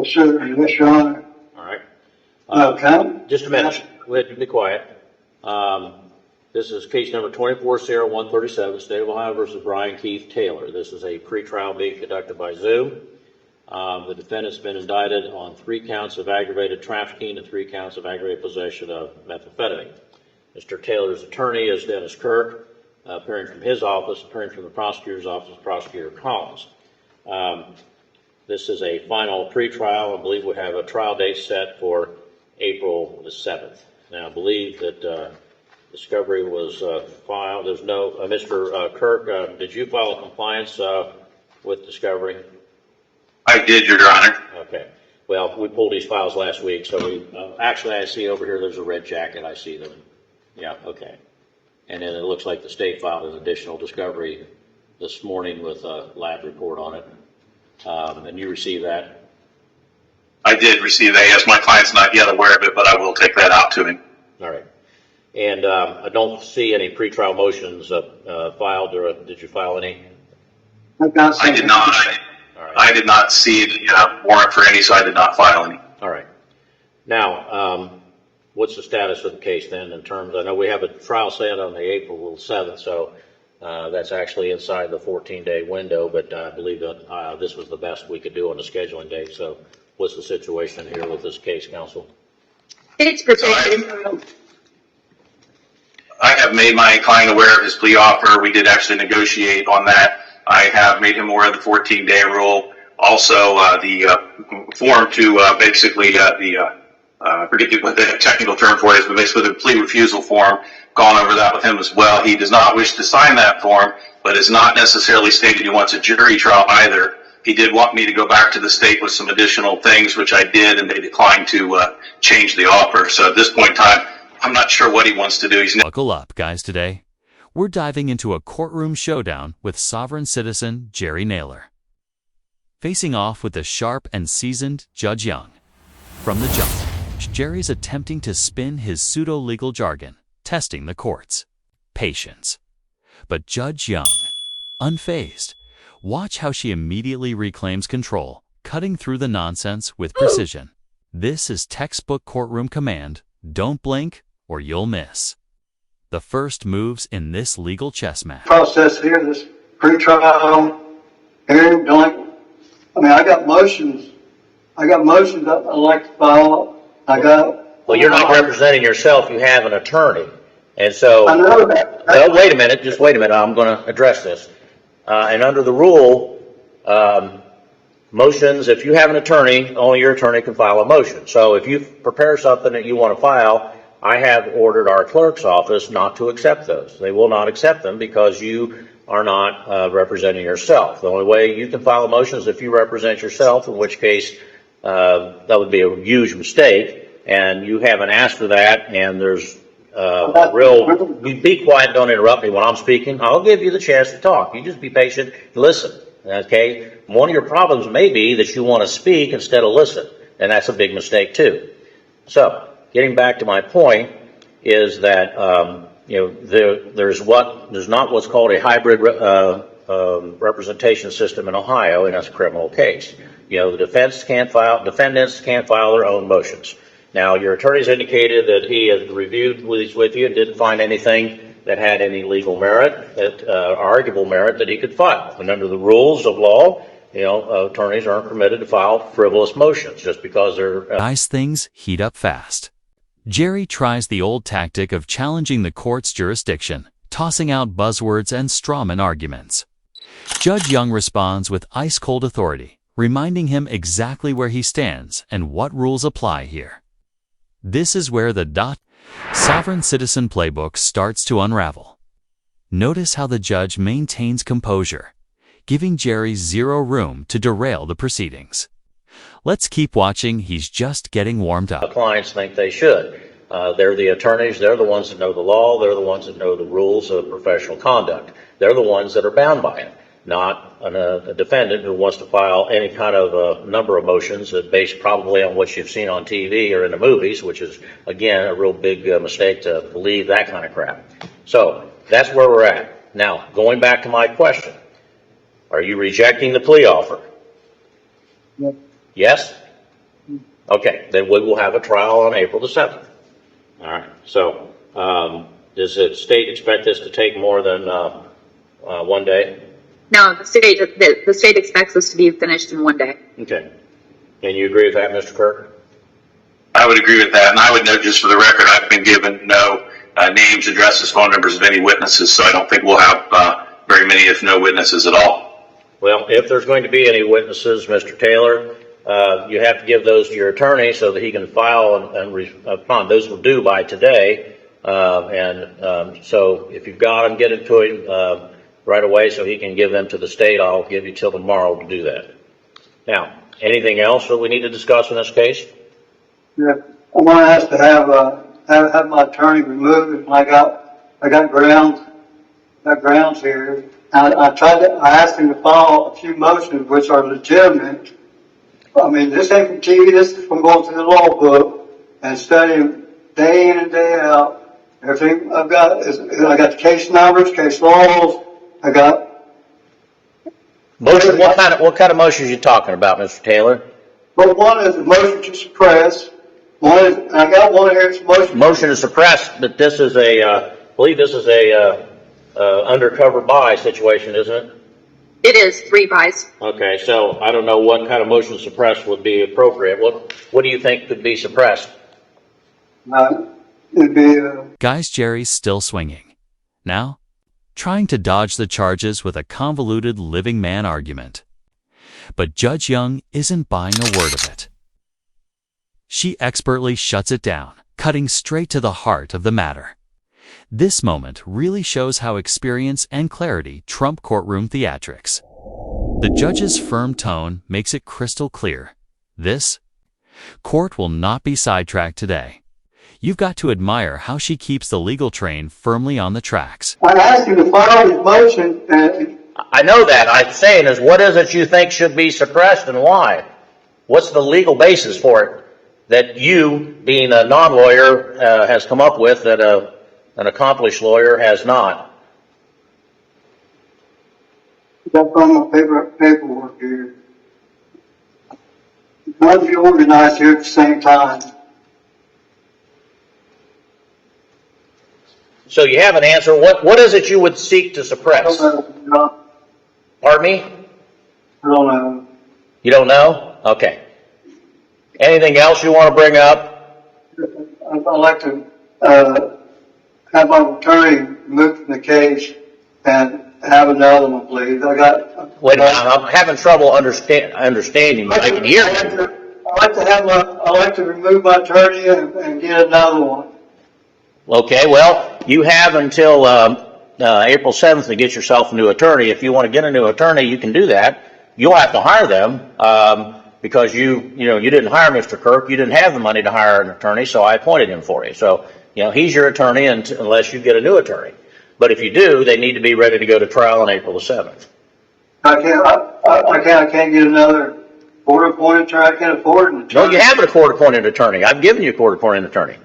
Sure, yes, Your Honor. All right. Come. Just a minute. We have to be quiet. This is case number 24-0137, State of Ohio versus Brian Keith Taylor. This is a pretrial being conducted by Zoom. The defendant's been indicted on 3 counts of aggravated trafficking and 3 counts of aggravated possession of methamphetamine. Mr. Taylor's attorney is Dennis Kirk, appearing from his office, appearing from the prosecutor's office, Prosecutor Collins. This is a final pretrial. I believe we have a trial date set for April the 7th. Now, I believe that discovery was filed. There's no, Mr. Kirk, did you file a compliance with discovery? I did, Your Honor. Okay. Well, we pulled these files last week, so we, actually I see over here there's a red jacket. I see them. Yeah, okay. And then it looks like the state filed an additional discovery this morning with a lab report on it. And you received that? I did receive that. Yes, my client's not yet aware of it, but I will take that out to him. All right. And I don't see any pretrial motions filed, or did you file any? I did not. All right. I did not see the warrant for any, so I did not file any. All right. Now, what's the status of the case then in terms, I know we have a trial set on the April 7th, so that's actually inside the 14-day window, but I believe that this was the best we could do on the scheduling date. So what's the situation here with this case, counsel? It's protected. I have made my client aware of his plea offer. We did actually negotiate on that. I have made him aware of the 14-day rule. Also, the form to basically I forget what the technical term for it is, but basically the plea refusal form, gone over that with him as well. He does not wish to sign that form, but has not necessarily stated he wants a jury trial either. He did want me to go back to the state with some additional things, which I did, and they declined to change the offer. So at this point in time, I'm not sure what he wants to do. Buckle up, guys, today. We're diving into a courtroom showdown with sovereign citizen Jerry Naylor, facing off with the sharp and seasoned Judge Young. From the jump, Jerry's attempting to spin his pseudo-legal jargon, testing the court's patience. But Judge Young, unfazed, watch how she immediately reclaims control, cutting through the nonsense with precision. This is textbook courtroom command: don't blink or you'll miss. The first moves in this legal chess match. Process here, this pre-trial hearing, I got motions. I'd like to file. Well, you're not representing yourself. You have an attorney. And so, I know that. Well, wait a minute. Just wait a minute. I'm going to address this. And under the rule, motions, if you have an attorney, only your attorney can file a motion. So if you prepare something that you want to file, I have ordered our clerk's office not to accept those. They will not accept them because you are not representing yourself. The only way you can file a motion is if you represent yourself, in which case that would be a huge mistake, and you haven't asked for that, and there's be quiet, don't interrupt me when I'm speaking. I'll give you the chance to talk. You just be patient and listen, okay? One of your problems may be that you want to speak instead of listen, and that's a big mistake too. So, getting back to my point is that, there's not what's called a hybrid representation system in Ohio, and that's a criminal case. The defendants can't file their own motions. Now, your attorney's indicated that he has reviewed these with you and didn't find anything that had any legal merit, arguable merit that he could file. And under the rules of law, attorneys aren't permitted to file frivolous motions just because they're... Nice things heat up fast. Jerry tries the old tactic of challenging the court's jurisdiction, tossing out buzzwords and strawman arguments. Judge Young responds with ice-cold authority, reminding him exactly where he stands and what rules apply here. This is where the sovereign citizen playbook starts to unravel. Notice how the judge maintains composure, giving Jerry zero room to derail the proceedings. Let's keep watching. He's just getting warmed up. Clients think they should. They're the attorneys. They're the ones that know the law. They're the ones that know the rules of professional conduct. They're the ones that are bound by it, not a defendant who wants to file any kind of number of motions based probably on what you've seen on TV or in the movies, which is, again, a real big mistake to believe that kind of crap. So that's where we're at. Now, going back to my question, are you rejecting the plea offer? Yep. Yes? Okay, then we will have a trial on April the 7th. All right, so does the state expect this to take more than 1 day? No, the state expects this to be finished in 1 day. Okay. And you agree with that, Mr. Kirk? I would agree with that, and I would note just for the record, I've been given no names, addresses, phone numbers of any witnesses, so I don't think we'll have very many, if no witnesses at all. Well, if there's going to be any witnesses, Mr. Taylor, you have to give those to your attorney so that he can file and respond. Those will due by today, so if you've got them, get it to him right away so he can give them to the state. I'll give you till tomorrow to do that. Now, anything else that we need to discuss in this case? Yeah, I'm gonna ask to have my attorney removed, and I got grounds here. I asked him to file a few motions which are legitimate. I mean, this ain't from TV, this is from going through the law book and studying day in and day out. Everything I got the case numbers, case laws, I got. Motion, what kind of motions are you talking about, Mr. Taylor? Well, one is a motion to suppress. One is, and I got one here, it's a Motion to suppress, but this is I believe this is a undercover buy situation, isn't it? It is 3 buys. Okay, so I don't know what kind of motion to suppress would be appropriate. What do you think could be suppressed? It'd be, Guy's Jerry's still swinging. Now, trying to dodge the charges with a convoluted living man argument. But Judge Young isn't buying a word of it. She expertly shuts it down, cutting straight to the heart of the matter. This moment really shows how experience and clarity trump courtroom theatrics. The judge's firm tone makes it crystal clear. This court will not be sidetracked today. You've got to admire how she keeps the legal train firmly on the tracks. I asked him to file his motion, and I know that. I'm saying is, what is it you think should be suppressed and why? What's the legal basis for it that you, being a non-lawyer, has come up with that an accomplished lawyer has not? got from my paperwork here. Trying to be organized here at the same time. So you have an answer. What is it you would seek to suppress? Pardon me? I don't know. You don't know? Okay. Anything else you want to bring up? I'd like to have my attorney move from the case and have another one, please. Wait a minute. I'm having trouble understanding. I can hear you. I'd like to remove my attorney and get another one. Okay. Well, you have until April 7th to get yourself a new attorney. If you want to get a new attorney, you can do that. You'll have to hire them because you didn't hire Mr. Kirk. You didn't have the money to hire an attorney, so I appointed him for you. So he's your attorney unless you get a new attorney. But if you do, they need to be ready to go to trial on April the 7th. I can't get another court-appointed attorney. I can't afford an attorney. No, you have a court-appointed attorney. I've given you a court-appointed attorney.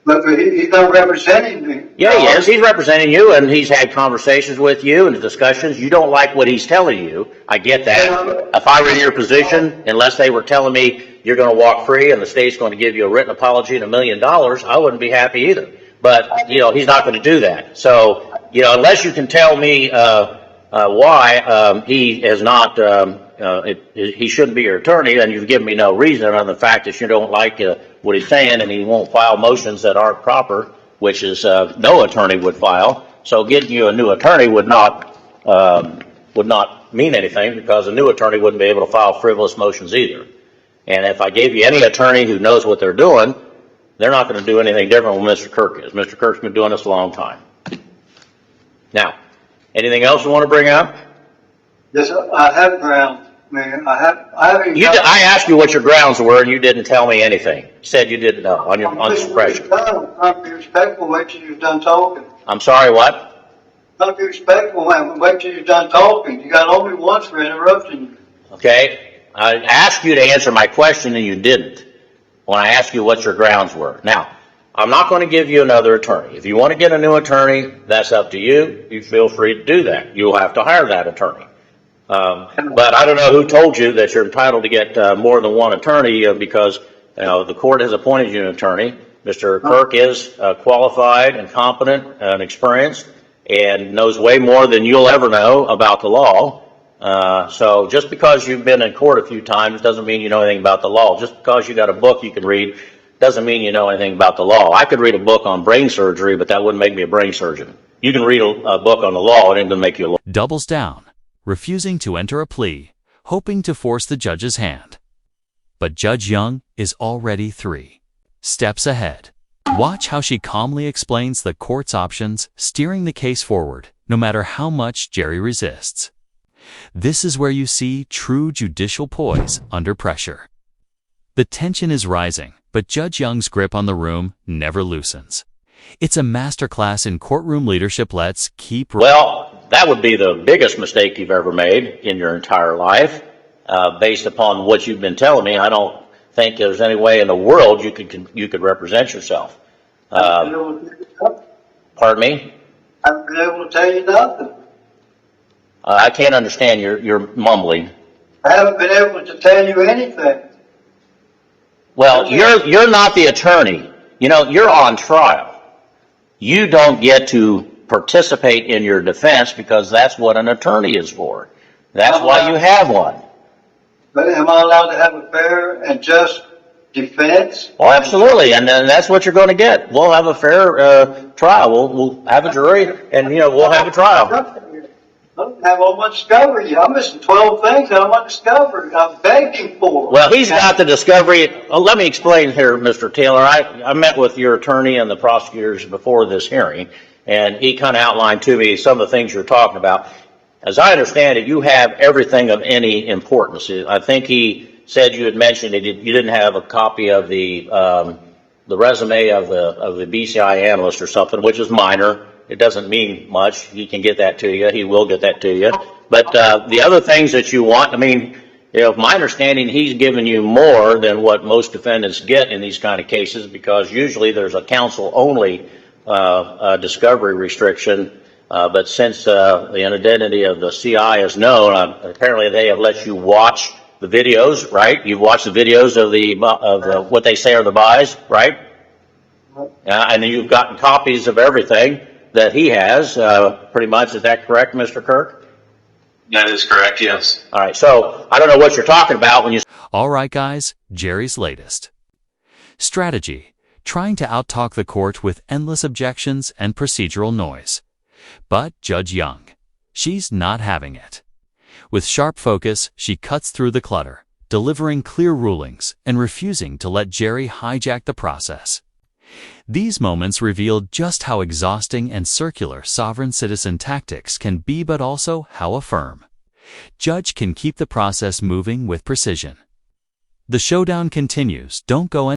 But he's not representing me. Yeah, he is. He's representing you, and he's had conversations with you and discussions. You don't like what he's telling you. I get that. If I were in your position, unless they were telling me you're going to walk free and the state's going to give you a written apology and $1 million, I wouldn't be happy either. But, he's not going to do that. So, unless you can tell me why he is not, he shouldn't be your attorney, and you've given me no reason other than the fact that you don't like what he's saying, and he won't file motions that aren't proper, which is no attorney would file. So getting you a new attorney would not mean anything, because a new attorney wouldn't be able to file frivolous motions either. And if I gave you any attorney who knows what they're doing, they're not going to do anything different than Mr. Kirk is. Mr. Kirk's been doing this a long time. Now, anything else you want to bring up? Yes, I have grounds, man. I asked you what your grounds were, and you didn't tell me anything. You said you didn't know on suppression. I'm trying to be respectful. Wait till you're done talking. I'm sorry, what? I'm trying to be respectful, man. Wait till you're done talking. You got only once for interrupting. Okay. I asked you to answer my question, and you didn't when I asked you what your grounds were. Now, I'm not going to give you another attorney. If you want to get a new attorney, that's up to you. You feel free to do that. You'll have to hire that attorney. But I don't know who told you that you're entitled to get more than one attorney because The court has appointed you an attorney. Mr. Kirk is qualified and competent and experienced and knows way more than you'll ever know about the law. So just because you've been in court a few times doesn't mean you know anything about the law. Just because you got a book you can read doesn't mean you know anything about the law. I could read a book on brain surgery, but that wouldn't make me a brain surgeon. You can read a book on the law, and it doesn't make you a lawyer. Doubles down, refusing to enter a plea, hoping to force the judge's hand. But Judge Young is already 3 steps ahead. Watch how she calmly explains the court's options, steering the case forward, no matter how much Jerry resists. This is where you see true judicial poise under pressure. The tension is rising, but Judge Young's grip on the room never loosens. It's a masterclass in courtroom leadership. Let's keep... Well, that would be the biggest mistake you've ever made in your entire life. Based upon what you've been telling me, I don't think there's any way in the world you could represent yourself. Pardon me? I haven't been able to tell you nothing. I can't understand your mumbling. I haven't been able to tell you anything. Well, you're not the attorney. You're on trial. You don't get to participate in your defense because that's what an attorney is for. That's why you have one. But am I allowed to have a fair and just defense? Oh, absolutely, and that's what you're going to get. We'll have a fair trial. We'll have a jury, and we'll have a trial. I don't have all my discovery. I'm missing 12 things that I'm not discovered. I'm begging for. Well, he's got the discovery. Let me explain here, Mr. Taylor. I met with your attorney and the prosecutors before this hearing, and he kind of outlined to me some of the things you're talking about. As I understand it, you have everything of any importance. I think he said you had mentioned that you didn't have a copy of the resume of the BCI analyst or something, which is minor. It doesn't mean much. He can get that to you. He will get that to you. But the other things that you want, my understanding, he's given you more than what most defendants get in these kind of cases, because usually there's a counsel-only discovery restriction. But since the identity of the CI is known, apparently they have let you watch the videos, right? You've watched the videos of the what they say are the buys, right? And then you've gotten copies of everything that he has, pretty much. Is that correct, Mr. Kirk? That is correct, yes. All right, so I don't know what you're talking about when you... All right, guys, Jerry's latest. Strategy: trying to outtalk the court with endless objections and procedural noise. But Judge Young, she's not having it. With sharp focus, she cuts through the clutter, delivering clear rulings and refusing to let Jerry hijack the process. These moments reveal just how exhausting and circular sovereign citizen tactics can be, but also how a firm judge can keep the process moving with precision. The showdown continues. Don't go